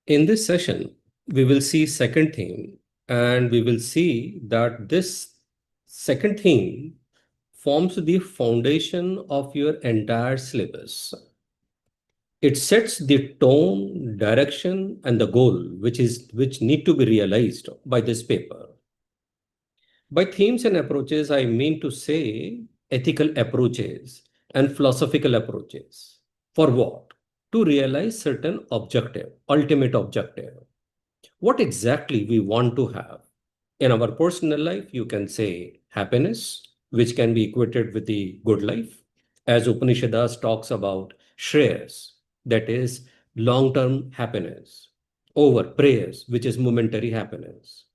In this session, we will see second theme, and we will see that this second theme forms the foundation of your entire syllabus. It sets the tone, direction, and the goal which need to be realized by this paper. By themes and approaches, I mean to say ethical approaches and philosophical approaches. For what? To realize certain objective, ultimate objective. What exactly we want to have. In our personal life, you can say happiness, which can be equated with the good life. As Upanishads talks about shreyas, that is long-term happiness, over prayers, which is momentary happiness.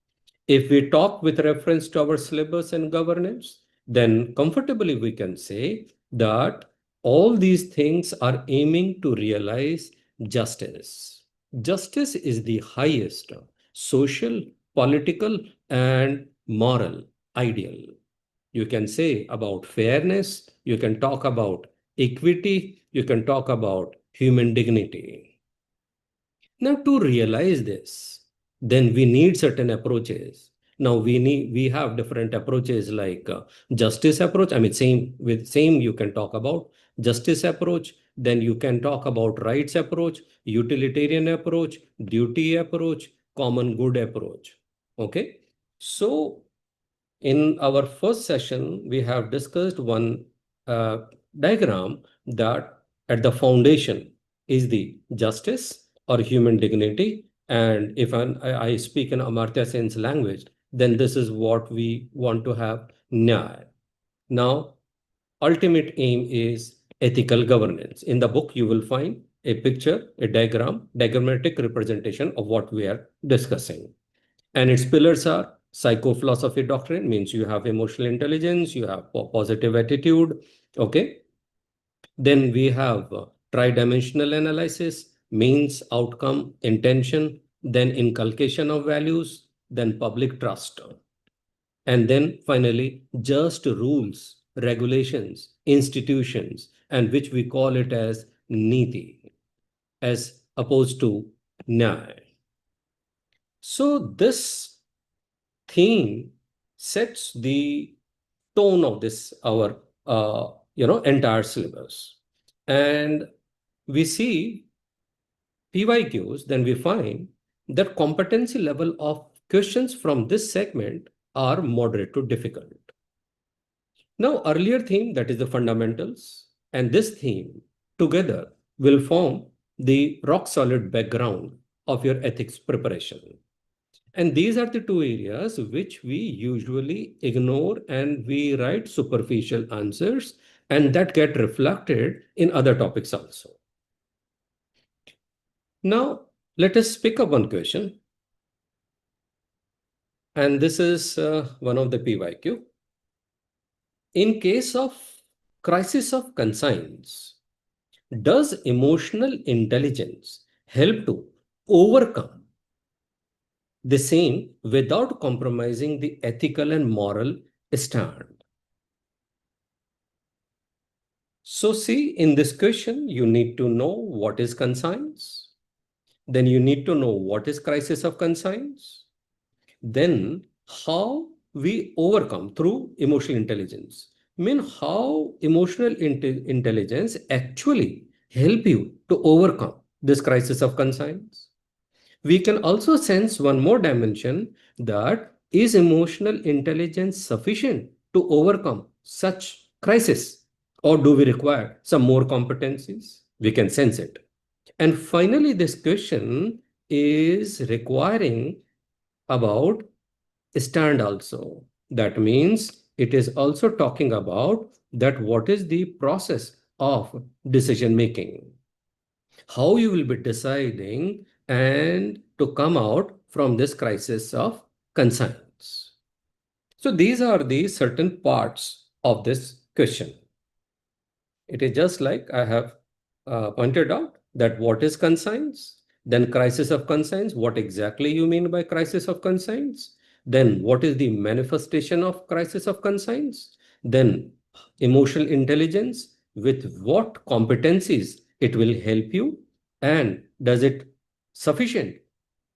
If we talk with reference to our syllabus and governance, then comfortably we can say that all these things are aiming to realize justice. Justice is the highest social, political, and moral ideal. You can say about fairness, you can talk about equity, you can talk about human dignity. Now, to realize this, then we need certain approaches. Now we have different approaches like justice approach. I mean, same you can talk about justice approach. Then you can talk about rights approach, utilitarian approach, duty approach, common good approach. Okay. So in our first session, we have discussed one uh, diagram that at the foundation is the justice or human dignity. And if I speak in Amartya Sen's language, then this is what we want to have Nyaya. Now, ultimate aim is ethical governance. In the book, you will find a picture, a diagram, diagrammatic representation of what we are discussing. And its pillars are psychophilosophy doctrine, means you have emotional intelligence, you have positive attitude. Okay. Then we have tridimensional analysis, means, outcome, intention, then inculcation of values, then public trust. And then finally, just rules, regulations, institutions, and which we call it as niti, as opposed to nyaya. So this theme sets the tone of this our entire syllabus. And we see PYQs, then we find that competency level of questions from this segment are moderate to difficult. Now, earlier theme, that is the fundamentals, and this theme together will form the rock solid background of your ethics preparation. And these are the two areas which we usually ignore, and we write superficial answers, and that get reflected in other topics also. Now, let us pick up one question. And this is one of the PYQ. In case of crisis of conscience, does emotional intelligence help to overcome the same without compromising the ethical and moral stand? So see, in this question, you need to know what is conscience. Then you need to know what is crisis of conscience. Then how we overcome through emotional intelligence. Mean how emotional intelligence actually help you to overcome this crisis of conscience. We can also sense one more dimension, that is emotional intelligence sufficient to overcome such crisis, or do we require some more competencies? We can sense it. And finally, this question is requiring about stand also. That means it is also talking about that what is the process of decision making, how you will be deciding and to come out from this crisis of conscience. So these are the certain parts of this question. It is just like I have pointed out that what is conscience, then crisis of conscience, what exactly you mean by crisis of conscience, then what is the manifestation of crisis of conscience, then emotional intelligence, with what competencies it will help you, and does it sufficient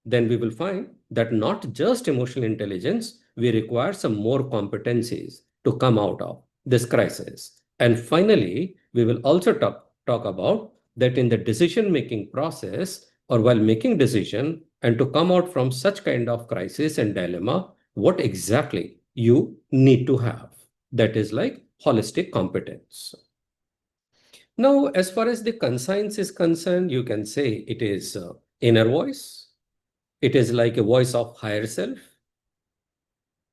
then we will find that not just emotional intelligence, we require some more competencies to come out of this crisis. And finally, we will also talk about that in the decision-making process or while making decision and to come out from such kind of crisis and dilemma, what exactly you need to have. That is like holistic competence. Now, as far as the conscience is concerned, you can say it is inner voice. It is like a voice of higher self.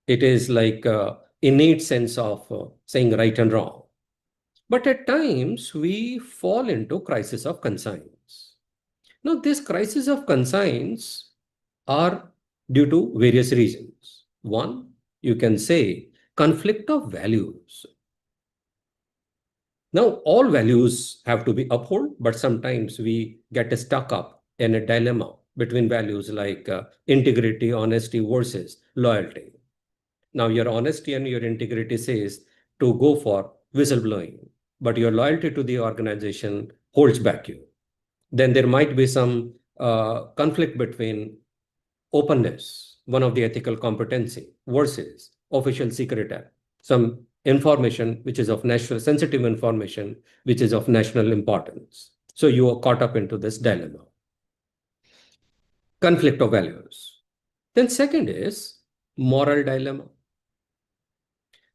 It is like a innate sense of saying right and wrong. But at times we fall into crisis of conscience. Now, this crisis of conscience are due to various reasons. One, you can say conflict of values. Now, all values have to be upheld, but sometimes we get stuck up in a dilemma between values like integrity, honesty versus loyalty. Now, your honesty and your integrity says to go for whistleblowing, but your loyalty to the organization holds back you. Then there might be some conflict between openness, one of the ethical competency, versus official secret act, some information which is of national sensitive information, which is of national importance. So you are caught up into this dilemma. Conflict of values. Then second is moral dilemma.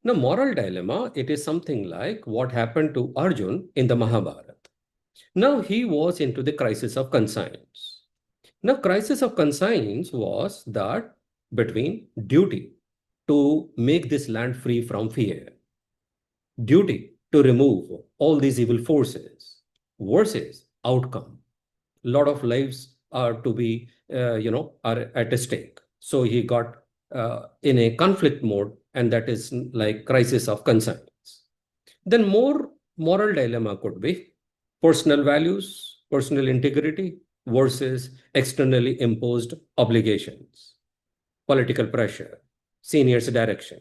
Now, moral dilemma, it is something like what happened to Arjun in the Mahabharata. Now he was into the crisis of conscience. Now, crisis of conscience was that between duty to make this land free from fear, duty to remove all these evil forces versus outcome. A lot of lives are to be, are at stake. So he got in a conflict mode, and that is like crisis of conscience. Then more moral dilemma could be personal values, personal integrity versus externally imposed obligations, political pressure, seniors' direction.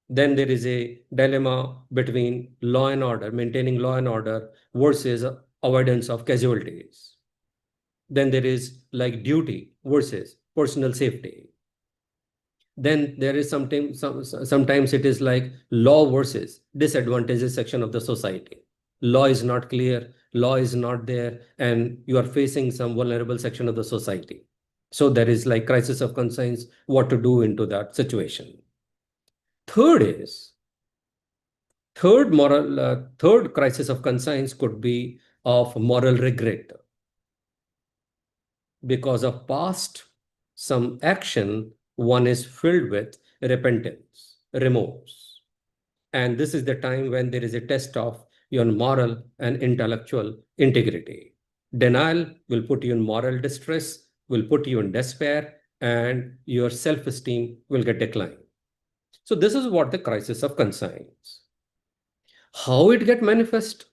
Then there is a dilemma between law and order, maintaining law and order versus avoidance of casualties. Then there is like duty versus personal safety. Then there is sometimes it is like law versus disadvantages section of the society. Law is not clear, law is not there, and you are facing some vulnerable section of the society. So there is like crisis of conscience, what to do into that situation. Third is third crisis of conscience could be of moral regret because of past some action. One is filled with repentance, remorse, and this is the time when there is a test of your moral and intellectual integrity. Denial will put you in moral distress, will put you in despair, and your self-esteem will get declined. So this is what the crisis of conscience. How it get manifest?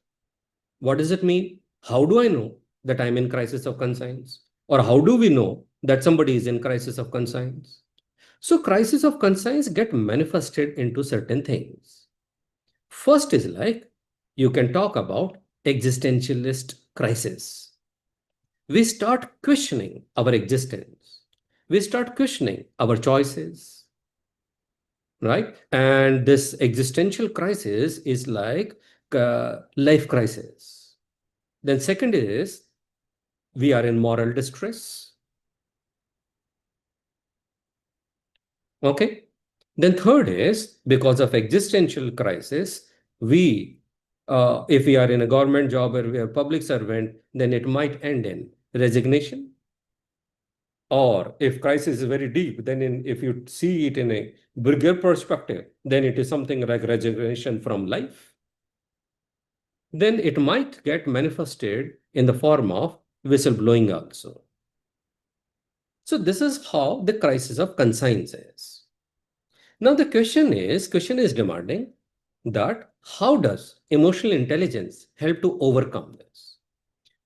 What does it mean? How do I know that I'm in crisis of conscience? Or how do we know that somebody is in crisis of conscience? So crisis of conscience get manifested into certain things. First is like you can talk about existentialist crisis. We start questioning our existence. We start questioning our choices, right? And this existential crisis is like life crisis. Then second is we are in moral distress. Okay. Then third is because of existential crisis, if we are in a government job or we are a public servant, then it might end in resignation. Or if crisis is very deep, then if you see it in a bigger perspective, then it is something like resignation from life. Then it might get manifested in the form of whistleblowing also. So this is how the crisis of conscience is. Now the question is demanding that how does emotional intelligence help to overcome this?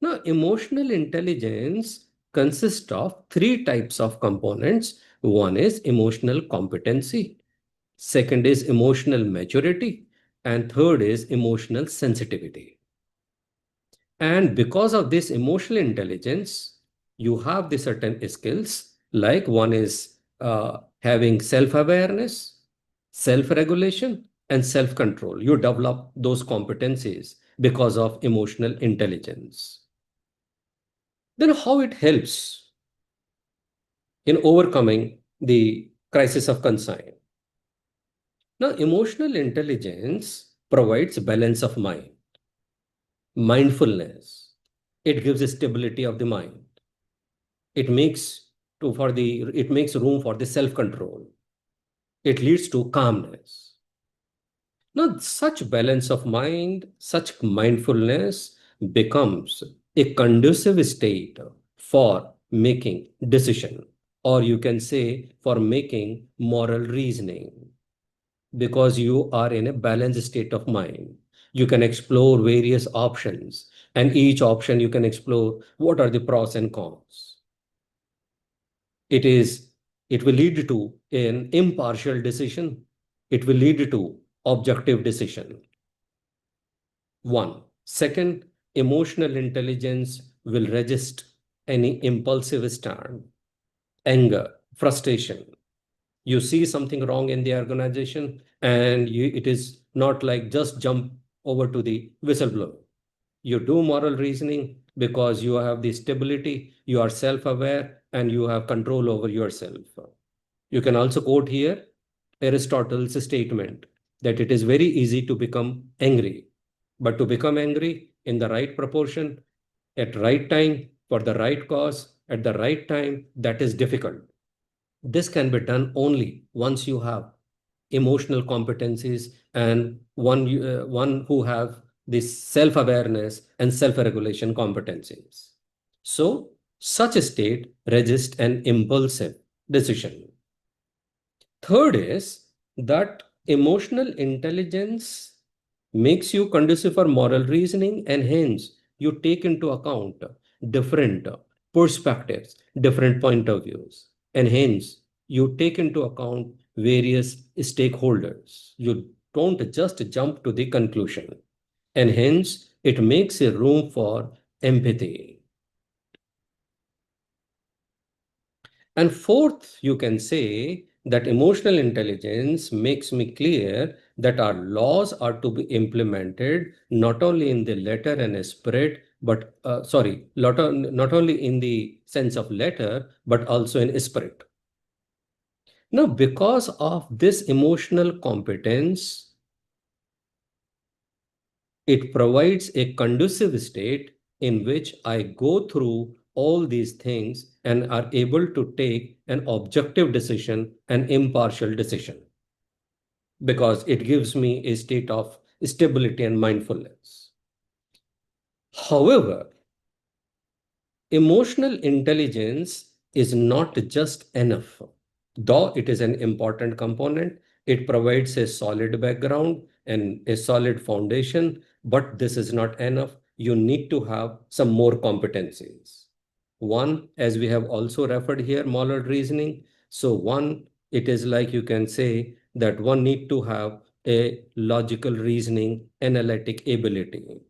Now emotional intelligence consists of three types of components. One is emotional competency, second is emotional maturity, and third is emotional sensitivity. And because of this emotional intelligence, You have the certain skills, like one is having self-awareness, self-regulation, and self-control. You develop those competencies because of emotional intelligence. Then how it helps in overcoming the crisis of concern? Now, emotional intelligence provides balance of mind, mindfulness. It gives a stability of the mind. It makes it makes room for the self-control. It leads to calmness. Now, such balance of mind, such mindfulness becomes a conducive state for making decision, or you can say for making moral reasoning, because you are in a balanced state of mind. You can explore various options, and each option you can explore what are the pros and cons. It is, it will lead to an impartial decision. It will lead to objective decision. One. Second, emotional intelligence will resist any impulsive stand, anger, frustration. You see something wrong in the organization, and it is not like just jump over to the whistleblower. You do moral reasoning because you have the stability, you are self-aware, and you have control over yourself. You can also quote here Aristotle's statement that it is very easy to become angry, but to become angry in the right proportion, at right time, for the right cause, at the right time, that is difficult. This can be done only once you have emotional competencies and one who have this self-awareness and self-regulation competencies. So such a state resists an impulsive decision. Third is that emotional intelligence makes you conducive for moral reasoning, and hence you take into account different perspectives, different point of views, and hence you take into account various stakeholders. You don't just jump to the conclusion, and hence it makes a room for empathy. And fourth, you can say that emotional intelligence makes me clear that our laws are to be implemented not only in the letter and spirit, but not only in the sense of letter, but also in spirit. Now, because of this emotional competence, it provides a conducive state in which I go through all these things and are able to take an objective decision, an impartial decision, because it gives me a state of stability and mindfulness. However, emotional intelligence is not just enough. Though it is an important component, it provides a solid background and a solid foundation, but this is not enough. You need to have some more competencies. One, as we have also referred here, moral reasoning. So one, it is like you can say that one need to have a logical reasoning, analytic ability.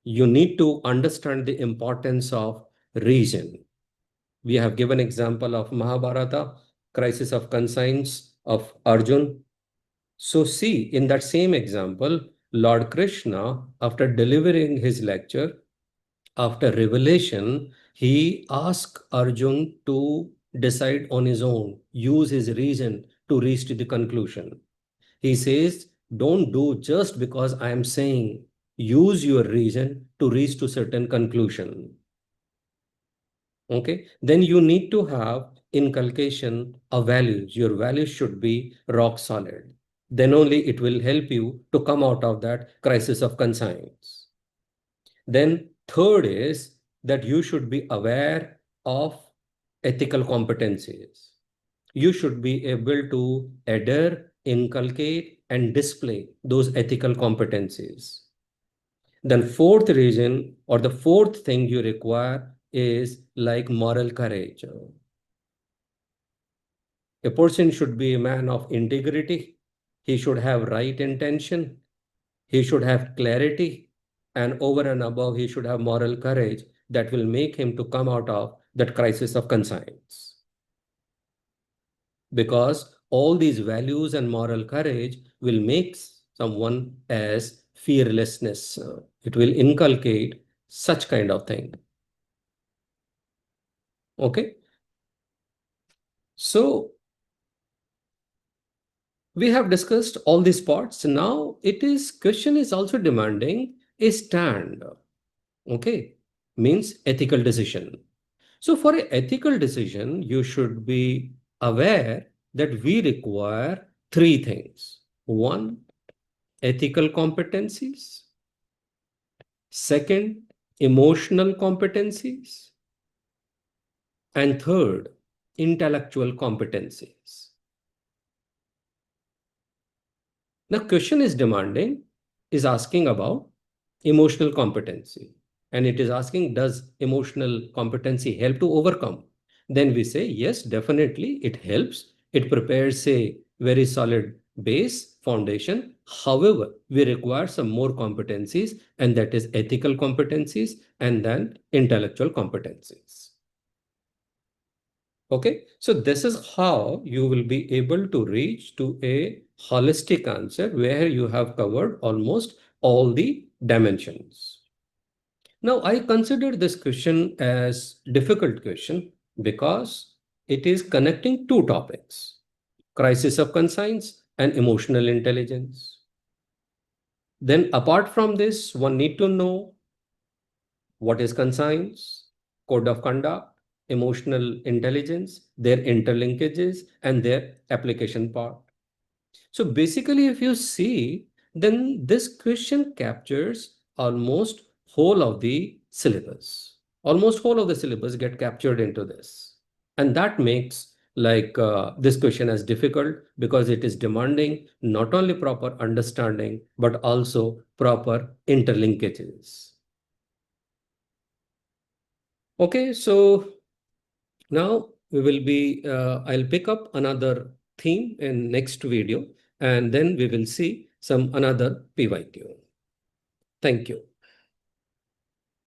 You need to understand the importance of reason. We have given example of Mahabharata, crisis of conscience of Arjun. So see, in that same example, Lord Krishna, after delivering his lecture, after revelation, he asked Arjun to decide on his own, use his reason to reach to the conclusion. He says, don't do just because I am saying, use your reason to reach to certain conclusion. Okay, then you need to have inculcation of values. Your values should be rock solid. Then only it will help you to come out of that crisis of conscience. Then third is that you should be aware of ethical competencies. You should be able to adhere, inculcate, and display those ethical competencies. Then fourth reason or the fourth thing you require is like moral courage. A person should be a man of integrity. He should have right intention. He should have clarity. And over and above, he should have moral courage that will make him to come out of that crisis of conscience. Because all these values and moral courage will make someone as fearlessness. It will inculcate such kind of thing. Okay. So we have discussed all these parts. Now question is also demanding a stand. Okay. Means ethical decision. So for an ethical decision, you should be aware that we require three things. One, ethical competencies. Second, emotional competencies. And third, intellectual competencies. The question is demanding, is asking about emotional competency. And it is asking, does emotional competency help to overcome? Then we say, yes, definitely it helps. It prepares a very solid base foundation. However, we require some more competencies, and that is ethical competencies and then intellectual competencies. Okay, so this is how you will be able to reach to a holistic answer where you have covered almost all the dimensions. Now, I consider this question as difficult question because it is connecting two topics, crisis of conscience and emotional intelligence. Then apart from this, one need to know what is conscience, code of conduct, emotional intelligence, their interlinkages, and their application part. So basically, if you see, then this question captures almost whole of the syllabus. Almost whole of the syllabus get captured into this. And that makes this question as difficult because it is demanding not only proper understanding, but also proper interlinkages. Okay, so now I'll pick up another theme in next video, and then we will see some another PYQ. Thank you.